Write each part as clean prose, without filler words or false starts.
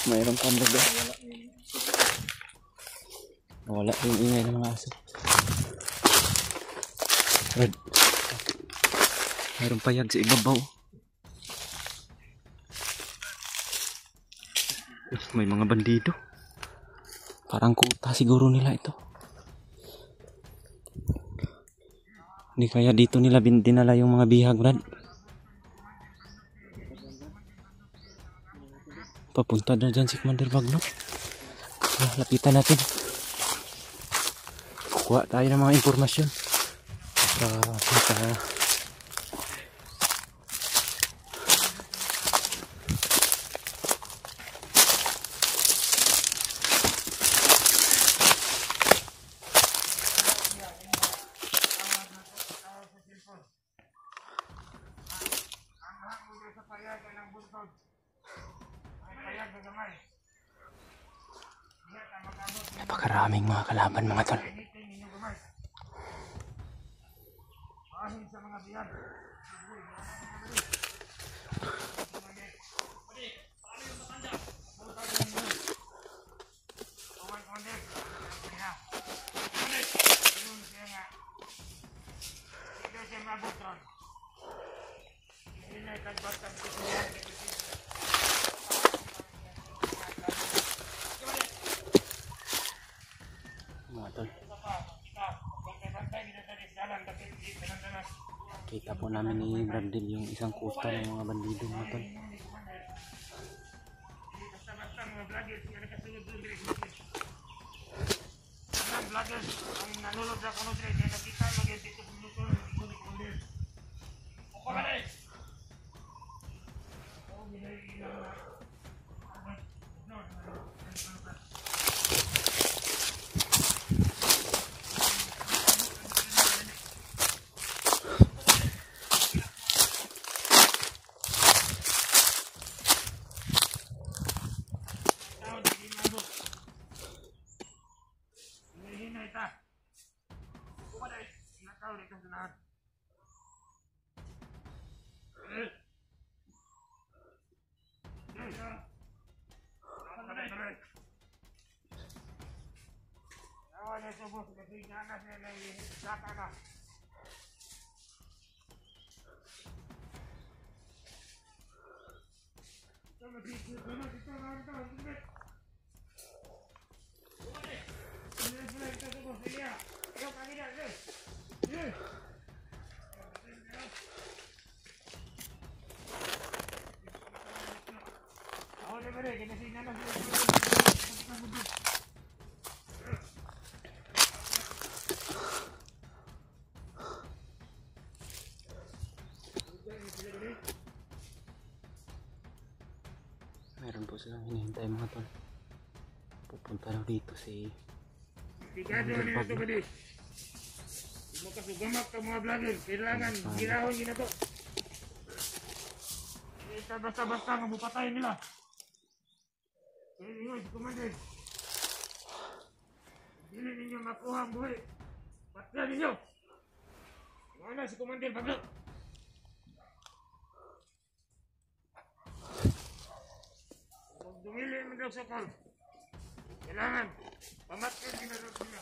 Mayroon pang baga. Wala yung ingay ng mga aso. Red. Mayroon payag sa ibabaw. May mga bandido. Parang kuta siguro nila ito. Hindi kaya dito nila dinala yung mga bihag, Brad. Papunta na dyan si Commander Bagno. Lapitan natin. Kuha tayo ng mga impormasyon. Napakaraming mga kalaban, mga tol. Mga tol, kita po namin ni Brandil yung isang kuta ng mga bandido, mga tol. Meron po silang hinihintay, mga tol. Pupunta lang dito si Commander Bagno. Makasugamak ka mga vlogger, kailangan ginahon nyo na to. Ito basta-basta nga mapatay nila. Kaya nyo si Commander, hindi ninyo makuha ang buhay. Patyan ninyo. Mana si Commander Bagno? Kung dumili mo daw sa kal, kailangan pamatyan ginagawa nila.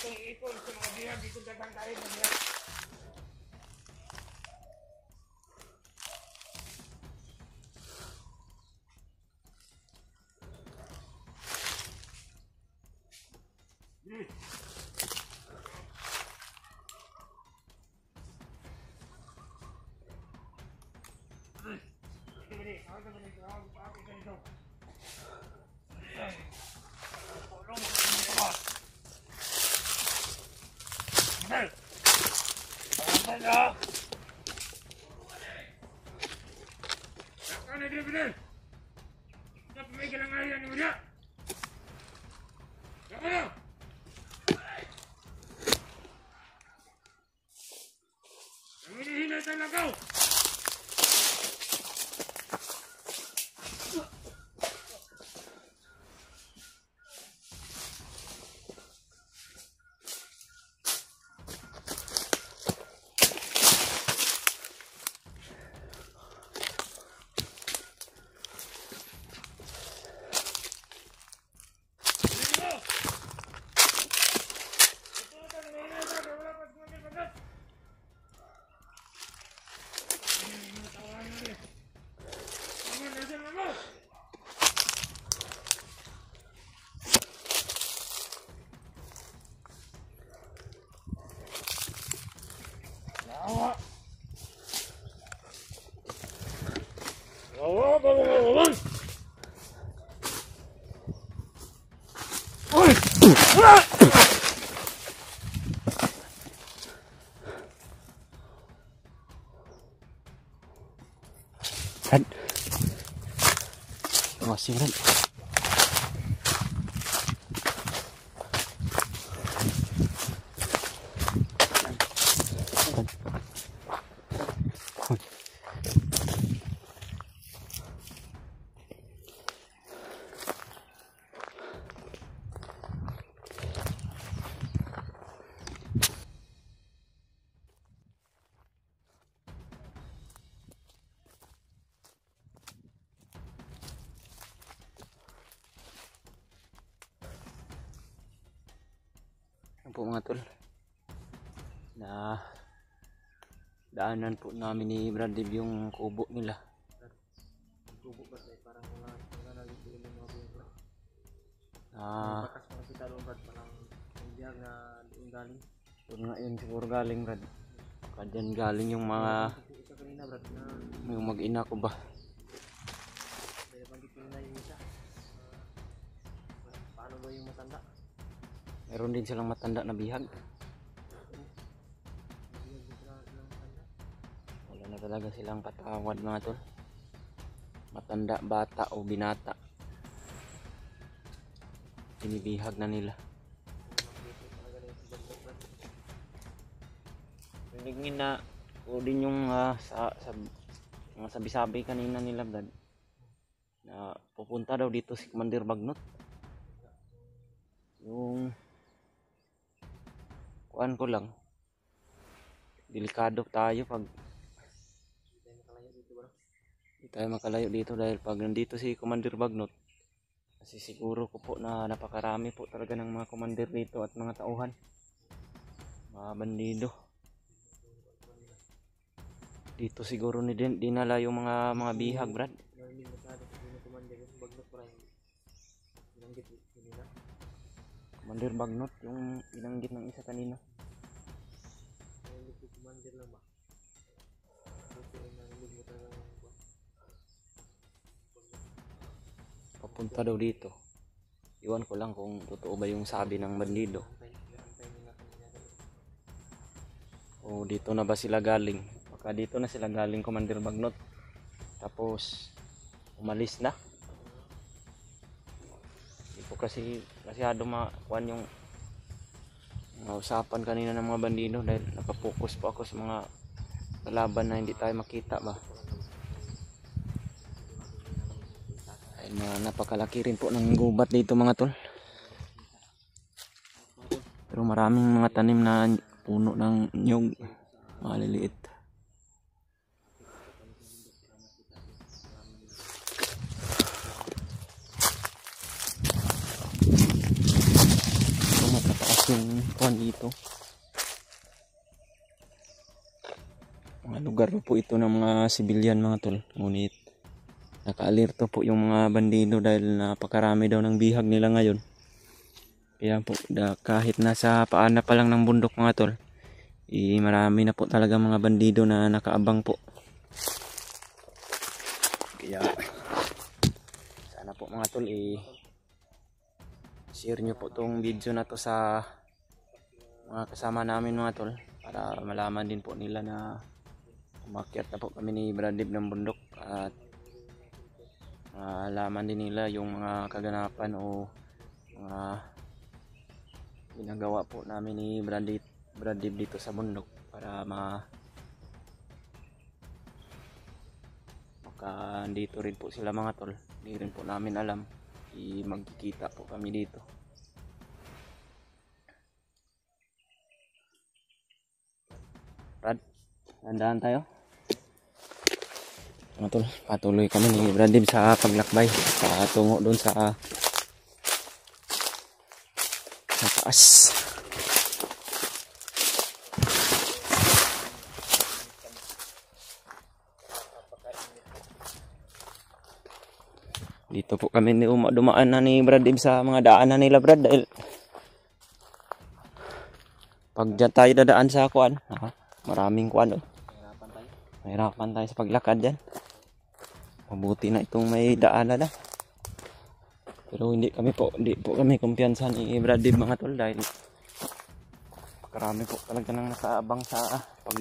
Ikon sa mga bihag, ikon dagang kain na bihag. Brad. Masih Brad. Po mga tol, na daanan po namin ni Brad Dib yung kubo nila. Kubo ba tayo? Parang wala nalito yung mga buwan. Bakas mga kita doon Brad, parang hindi nga doon galing. Doon nga yun siguro galing Brad. Kadyan galing yung mga Isa kanina Brad na yung mag-ina ko ba. kaya bandit nila yung isa. Paano ba yung matanda? Meron din silang matanda na bihag. Wala na talaga silang patawad mga tol. Matanda, bata o binata, binibihag na nila. Rinig na o din yung sa mga sabi-sabi kanina nila Brad, na pupunta daw dito si Commander Bagnot. Yung kuan ko lang, delikado tayo pag hindi tayo makalayo dito dahil pag nandito si Commander Bagnot, kasi siguro ko po na napakarami po talaga ng mga commander dito at mga tauhan, mga bandido dito. Siguro ni dinala yung mga bihag Brad. Commander Bagnot yung binanggit ng isa kanina. Papunta daw dito. Iwan ko lang kung totoo ba yung sabi ng bandido. O dito na ba sila galing? Baka dito na sila galing Commander Bagnot. Tapos umalis na. Hindi ko kasi masyado makuan yung usapan kanina ng mga bandido dahil nakapokus po ako sa mga kalaban na hindi tayo makita ba. Ay, napakalaki rin po ng gubat dito mga tol. Pero maraming mga tanim na puno ng nyug, maliliit. Yung kuan dito, mga lugar po ito ng mga sibilyan mga tol, ngunit naka-alerto po yung mga bandido dahil napakarami daw ng bihag nila ngayon. Kaya po kahit nasa paana pa lang ng bundok mga tol, marami na po talaga mga bandido na nakaabang po. Kaya sana po mga tol share nyo po tong video na to sa mga kasama namin mga tol, para malaman din po nila na umakyat na po kami ni Brad Dib ng bundok, at malaman din nila yung mga kaganapan o mga ginagawa po namin ni Brad Dib dito sa bundok, para maka dito rin po sila mga tol. Hindi rin po namin alam, magkikita po kami dito. Brad, handaan tayo. Mga tol, patuloy kami ni Brad Dib sa paglakbay patungo doon sa taas. Dito po kami dumaan na ni Brad Dib sa mga daanan nila Brad, dahil pag dyan tayo dadaan sa kuan, maraming kuan oh. Mahirapan tayo sa paglakad dyan. Mabuti na itong may daanan na. Pero hindi po kami kumpiyansa ni Brad Dib mga tol dahil karami po talaga nang nakaabang sa pag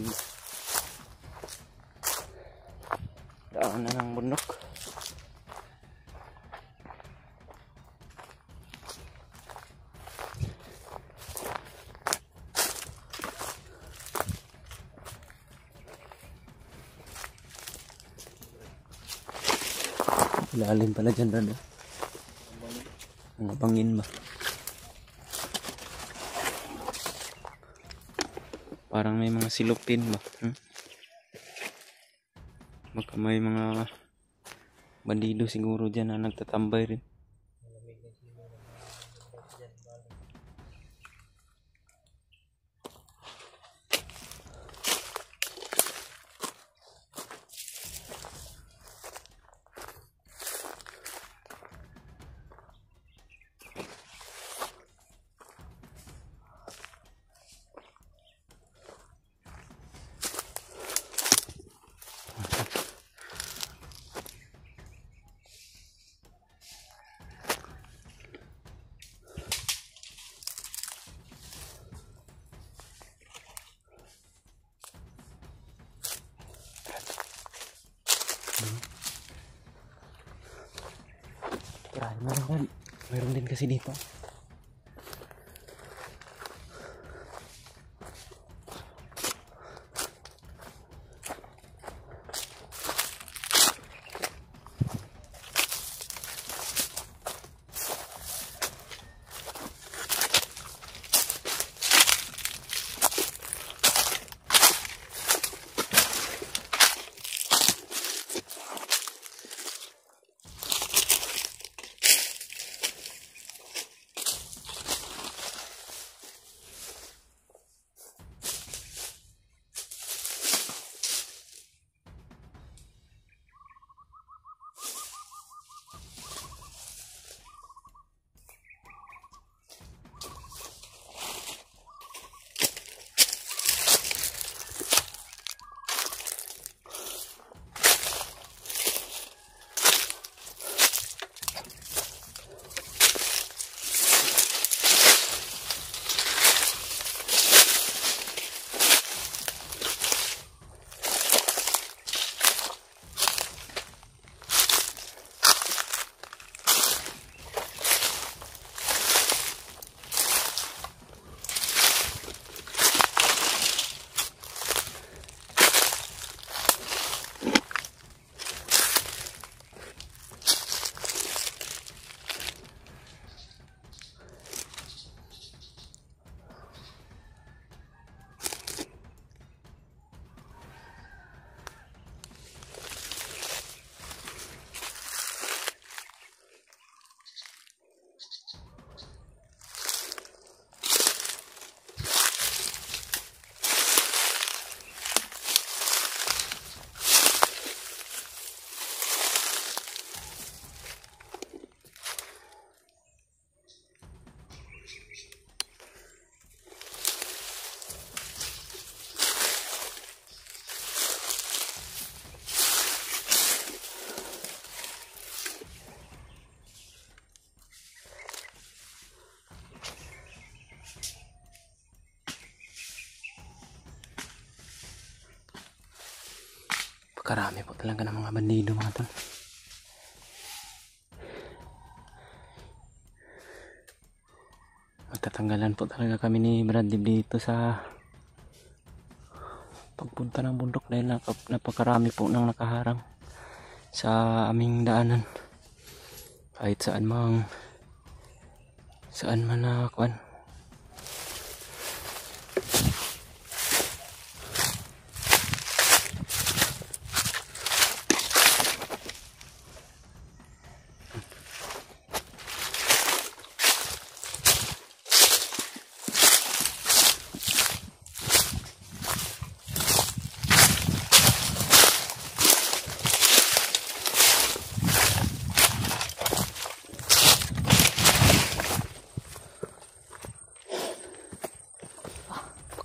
daanan ng bundok. Lalim pala dyan, Brad. Mga bangin ba? Parang may mga silupin ba? Baka may mga bandido siguro dyan na nagtatambay rin. Meron din kasi dito. Karami po talaga ng mga bandido mga tol. Magtatanggalan po talaga kami ni Brad Dib dito sa pagpunta ng bundok dahil napakarami po nang nakaharang sa aming daanan. Kahit saan man na kuan.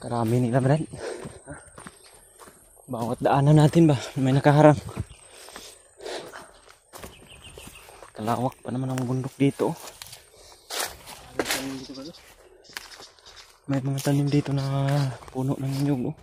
Karami nila Brad. Bawat daanan natin ba may nakaharang. Kalawak pa naman ang bundok dito. May tanim dito ba to? May mga tanim dito na puno ng nyug. Oh.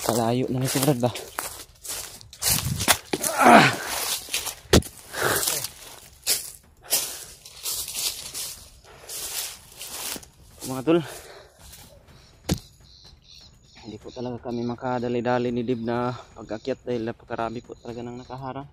Kalayo na nito Brad ba? Mga tol, hindi po talaga kami makadali-dali ni Dib na pag-akyat dahil napakarami po talaga ng nakaharang.